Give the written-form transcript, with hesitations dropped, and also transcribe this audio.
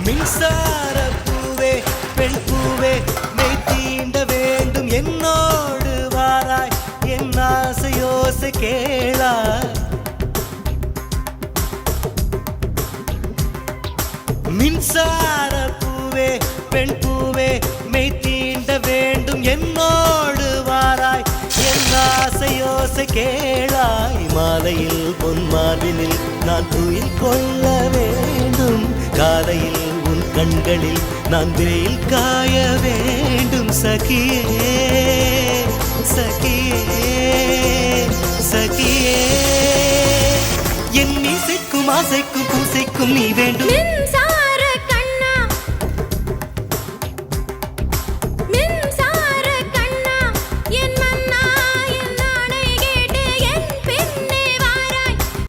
மின்சார பூவே பெண் பூவே மெய் தீண்ட வேண்டும் என்னோடு வாராய் என் ஆசையோசை கேளாய் மின்சார பூவே பெண் பூவே மெய் தீண்ட வேண்டும் என்னோடு வாராய் என் ஆசையோசை கேளாய் மாலையில் பொன் மார்பினில் நான் துயில் கொள்ள வேண்டும் காலையில் உன் கண்களில் நான் வெயில் காய வேண்டும் சகியே சகியே சகியே என் இசைக்கும் ஆசைக்கும் பூசைக்கும் நீ வேண்டும்